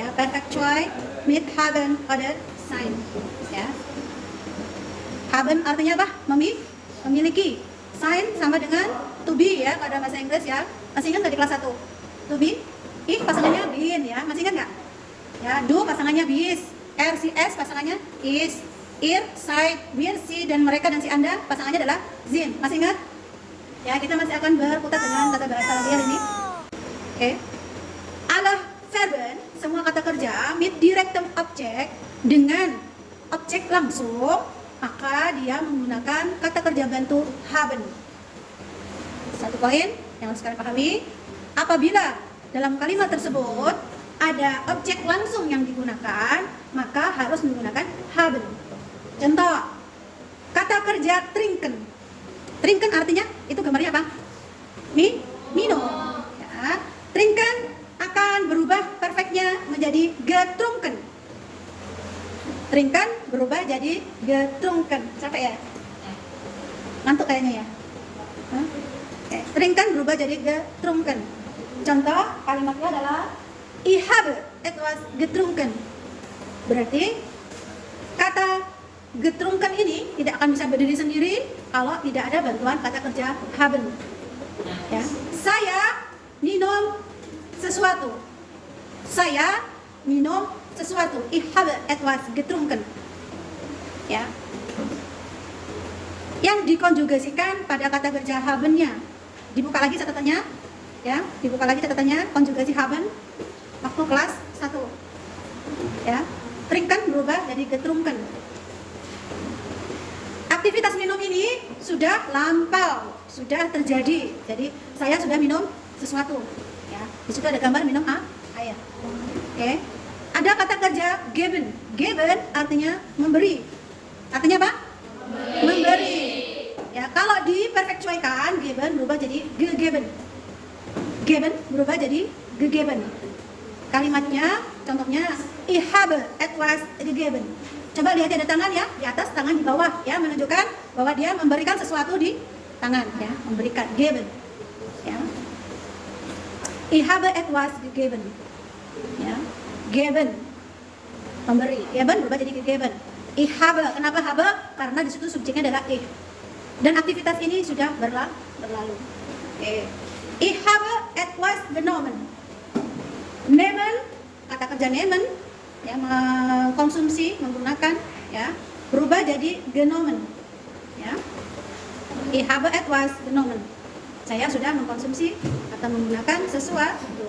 Ya, perfect choice mit haben oder sein. Ya. Haben artinya apa? Memiliki. Sein sama dengan to be ya pada bahasa Inggris ya. Masih ingat nggak di kelas 1? To be, ich pasangannya bin ya. Masih ingat nggak? Ya, du pasangannya bis, er si es pasangannya is, ihr, seid, wir, si dan mereka dan si Anda pasangannya adalah sind. Masih ingat? Ya, kita masih akan berkutat dengan kata bahasa lagi hari ini. Oke. Alle Verben, semua kata kerja mit direktem objek dengan objek langsung, maka dia menggunakan kata kerja bantu haben. Satu poin yang harus kalian pahami, apabila dalam kalimat tersebut ada objek langsung yang digunakan, maka harus menggunakan haben. Contoh, kata kerja trinken. Trinken artinya, itu gambarnya apa? Minum. Ya. Trinken akan berubah perfectnya menjadi getrunken. Trinken berubah jadi getrunken. Capek ya? Ngantuk kayaknya ya? Trinken berubah jadi getrunken. Contoh kalimatnya adalah Ich habe etwas getrunken. Berarti kata getrunken ini tidak akan bisa berdiri sendiri kalau tidak ada bantuan kata kerja haben. Ya. Saya minum sesuatu. Saya minum sesuatu. Ich habe etwas getrunken. Ya. Yang dikonjugasikan pada kata kerja haben-nya. Dibuka lagi catatannya. Ya, dibuka lagi catatannya konjugasi haben waktu kelas 1. Ya. Trinken berubah jadi getrunken. Aktivitas minum ini sudah lampau, sudah terjadi. Jadi saya sudah minum sesuatu. Ya, di situ ada gambar minum air. Oke. Ada kata kerja geben. Geben artinya memberi. Artinya apa? Memberi. Ya, kalau diperfektuaikan geben berubah jadi gegeben. Geben berubah jadi gegeben. Kalimatnya, contohnya ich habe etwas gegeben. Coba lihat ada tangan ya, di atas, tangan di bawah ya, menunjukkan bahwa dia memberikan sesuatu di tangan ya, memberikan geben. Ya. Ich habe etwas gegeben. Ya. Geben. Memberi. Geben berubah jadi gegeben. Ich habe, kenapa habe? Karena di situ subjeknya adalah ich. Dan aktivitas ini sudah berlalu. Okay. Ich habe etwas genommen. Nehmen, kata kerja nehmen ya, mengkonsumsi, menggunakan ya, berubah jadi genommen ya. Ich habe etwas genommen. Saya sudah mengkonsumsi atau menggunakan sesuatu.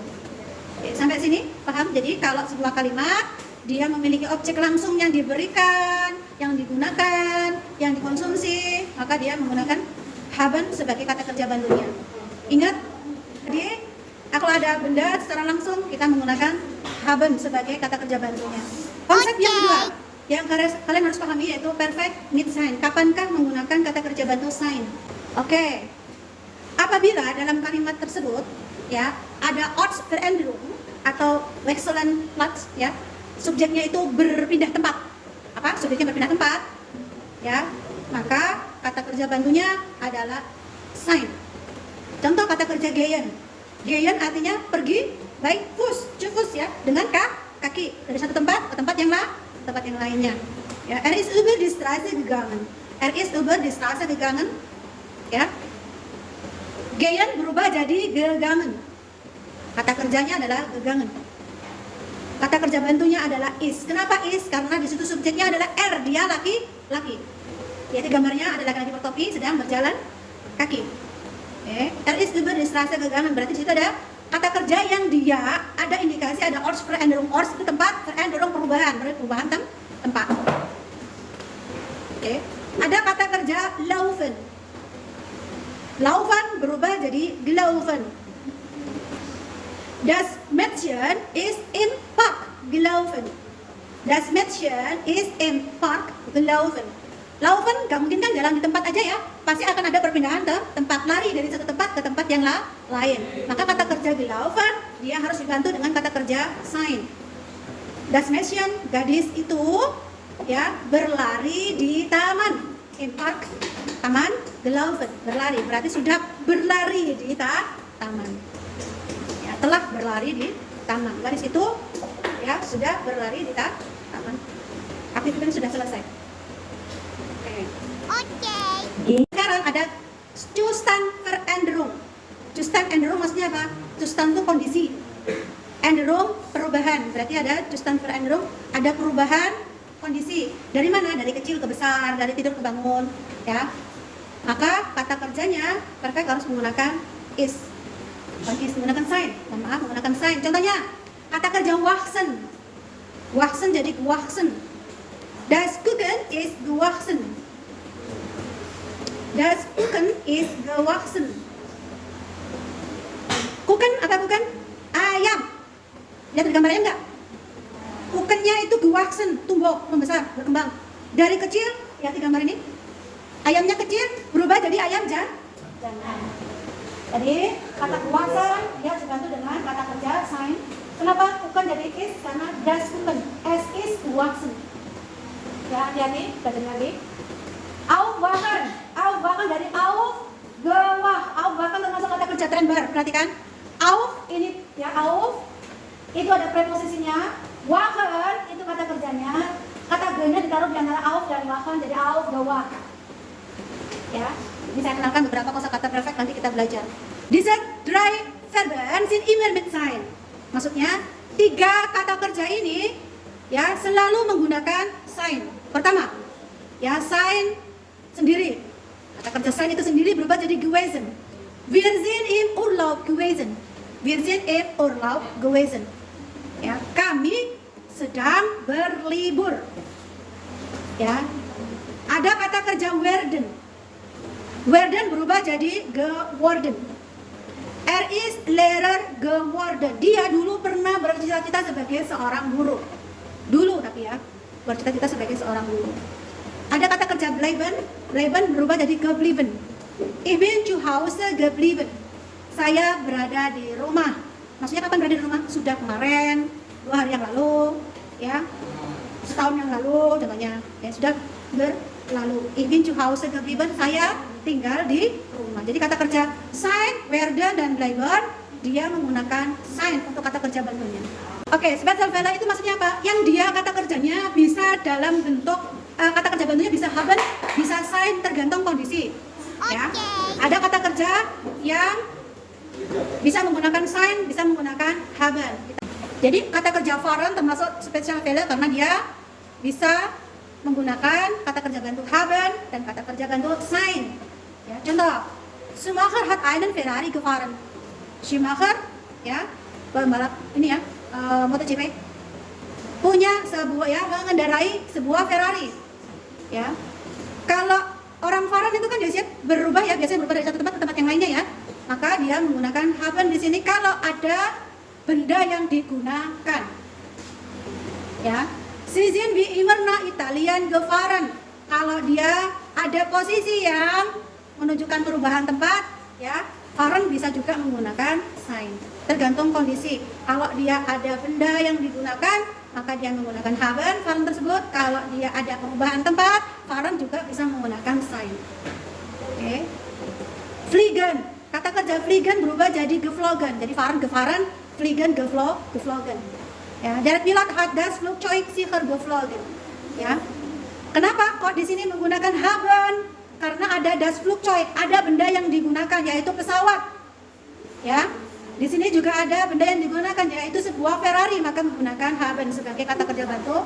Oke, sampai sini paham? Jadi kalau sebuah kalimat dia memiliki objek langsung yang diberikan, yang digunakan, yang dikonsumsi, maka dia menggunakan haben sebagai kata kerja bantunya. Ingat, jadi kalau ada benda secara langsung kita menggunakan haben sebagai kata kerja bantunya. Konsep yang kedua yang kalian harus pahami yaitu perfect mit sein. Kapankah menggunakan kata kerja bantu sein? Oke. Apabila dalam kalimat tersebut ya ada Ortsveränderung atau Wechselplatz ya, subjeknya itu berpindah tempat. Apa? Subjeknya berpindah tempat. Ya, maka kata kerja bantunya adalah sein. Contoh kata kerja gehen. Gehen artinya pergi, baik Fuß, zu Fuß ya, dengan kaki dari satu tempat ke tempat yang lainnya. Ya, ist über die Straße gegangen. Ist über die Straße gegangen. Ya. Gehen berubah jadi gegangen. Kata kerjanya adalah gegangen. Kata kerja bantunya adalah is. Kenapa is? Karena di situ subjeknya adalah dia laki-laki. Jadi gambarnya ada laki-laki bertopi sedang berjalan kaki. Ist über die Straße gegangen, berarti di situ ada kata kerja yang dia ada indikasi ada Ortsveränderung. Orts itu tempat, Veränderung perubahan, berarti perubahan tempat. Ada kata kerja laufen. Laufen berubah jadi gelaufen. Das Mädchen ist im Park gelaufen. Das Mädchen ist im Park gelaufen. Laufen gak mungkin kan jalan di tempat aja ya, pasti akan ada perpindahan ke tempat, lari dari satu tempat ke tempat yang lain. Maka kata kerja gelaufen dia harus dibantu dengan kata kerja sein. Das Mädchen, gadis itu ya berlari di taman. Im Park, taman, gelaufen, berlari, berarti sudah berlari di taman. Ya, telah berlari di taman. Garis itu ya sudah berlari di taman. Aktivitas sudah selesai. Oke. Sekarang ada Zustandsveränderung. Zustandsveränderung maksudnya apa? Zustand itu kondisi. Änderung perubahan. Berarti ada Zustandsveränderung, ada perubahan kondisi. Dari mana? Dari kecil ke besar, dari tidur ke bangun, ya. Maka kata kerjanya perfect harus menggunakan is. Bukan is, menggunakan sign. Maaf, menggunakan sign. Contohnya, kata kerja wachsen. Wachsen jadi gewachsen. Das Kuchen is gewachsen. Das Kuchen is gewachsen. Kuchen apa kuchen? Ayam. Lihat di gambar ayam enggak? Kuchennya itu gewachsen, tumbuh, membesar, berkembang. Dari kecil, lihat di gambar ini. Ayamnya kecil, berubah jadi ayam jangan. Jadi, kata gewachsen dia dibantu dengan kata kerja sign. Kenapa Kuchen jadi is? Karena das Kuchen, es is gewachsen. Ya, hati-hati, belajar lagi. Aufwachen, aufwachen dari auf, gewach. Aufwachen termasuk kata kerja trennbar, perhatikan. Auf ini ya, auf itu ada preposisinya. Wachen itu kata kerjanya. Kata ge-nya ditaruh di antara auf dan wachen, jadi auf, gewach. Ya, ini saya kenalkan beberapa kosakata perfect, nanti kita belajar. Diese drei Verben sind immer mit sein. Maksudnya, 3 kata kerja ini ya selalu menggunakan sign. Pertama, ya sign sendiri. Kata kerja sign itu sendiri berubah jadi gewesen. Wir sind im Urlaub gewesen. Wir sind im Urlaub gewesen. Ya, kami sedang berlibur. Ya. Ada kata kerja werden. Werden berubah jadi geworden. Er ist Lehrer geworden. Dia dulu pernah bercita-cita sebagai seorang guru. Dulu tapi ya, bercita-cita sebagai seorang guru. Ada kata kerja bleiben. Bleiben berubah jadi geblieben. Ich bin zu Hause geblieben. Saya berada di rumah. Maksudnya kapan berada di rumah? Sudah kemarin, 2 hari yang lalu, ya, setahun yang lalu, contohnya. Ya, sudah berlalu. Ich bin zu Hause geblieben. Saya tinggal di rumah. Jadi kata kerja sein, werden, dan bleiben dia menggunakan sign untuk kata kerja bantunya. Oke, Specialfälle itu maksudnya apa? Yang dia kata kerjanya bisa dalam bentuk kata kerja bantunya bisa haben, bisa sign, tergantung kondisi. Ya. Ada kata kerja yang bisa menggunakan sign, bisa menggunakan haben. Jadi kata kerja fahren termasuk Specialfälle karena dia bisa menggunakan kata kerja bantu haben dan kata kerja bantu sign. Ya, contoh, Schumacher hat einen Ferrari gefahren. Schumacher, ya, pembalap ini ya, MotoGP, punya sebuah ya, mengendarai sebuah Ferrari. Ya, kalau orang fahren itu kan biasanya berubah ya, biasanya berubah dari satu tempat ke tempat yang lainnya ya. Maka dia menggunakan haben di sini kalau ada benda yang digunakan. Ya, Sie sind wie immer nach Italien gefahren. Kalau dia ada posisi yang menunjukkan perubahan tempat, ya, fahren bisa juga menggunakan sign. Tergantung kondisi. Kalau dia ada benda yang digunakan, maka dia menggunakan haben fahren tersebut. Kalau dia ada perubahan tempat, fahren juga bisa menggunakan sign. Oke. Fliegen. Kata kerja fliegen berubah jadi geflogen. Jadi fahren gefahren, fliegen geflogen. Ya, der Pilot hat das Flugzeug sicher geflogen. Ya. Kenapa kok di sini menggunakan haben? Karena ada das Flugzeug, ada benda yang digunakan yaitu pesawat. Ya. Di sini juga ada benda yang digunakan yaitu sebuah Ferrari, maka menggunakan haben sebagai kata kerja bantu.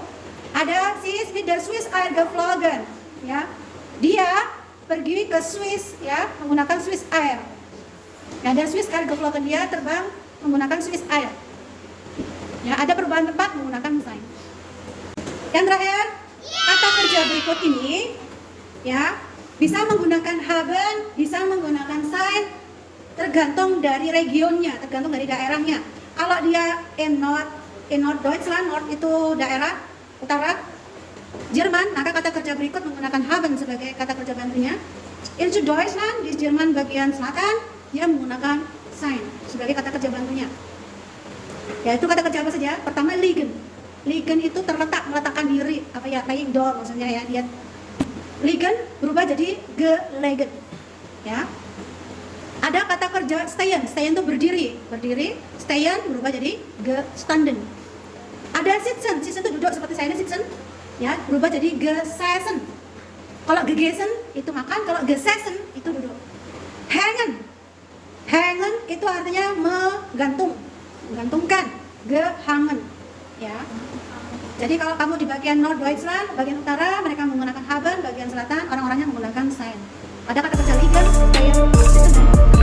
Ada sie ist mit der Swiss Air geflogen. Ya. Dia pergi ke Swiss ya, menggunakan Swiss Air. Ya, ada Swiss Air geflogen, dia terbang menggunakan Swiss Air. Ya, ada perubahan tempat menggunakan sign. Yang terakhir, kata kerja berikut ini ya bisa menggunakan haben, bisa menggunakan sign, tergantung dari regionnya, tergantung dari daerahnya. Kalau dia in North Deutschland, North itu daerah utara Jerman, maka kata kerja berikut menggunakan haben sebagai kata kerja bantunya. In Süddeutschland, di Jerman bagian selatan, dia menggunakan sign sebagai kata kerja bantunya. Ya, itu kata kerja apa saja? Pertama, liegen. Liegen itu terletak, meletakkan diri, apa ya, laying down maksudnya ya. Dia liegen berubah jadi gelegen. Ya. Ada kata kerja stehen. Stehen itu berdiri, stehen berubah jadi gestanden. Ada sitzen itu duduk seperti saya ini sitzen, ya, berubah jadi gesessen. Kalau gegessen itu makan, kalau gesessen itu duduk. Hängen itu artinya menggantungkan, gehangen, ya. Jadi kalau kamu di bagian Norddeutschland, bagian utara mereka menggunakan haben, bagian selatan orang-orangnya menggunakan sein. Ada kata kerja liegen kayak sitzen.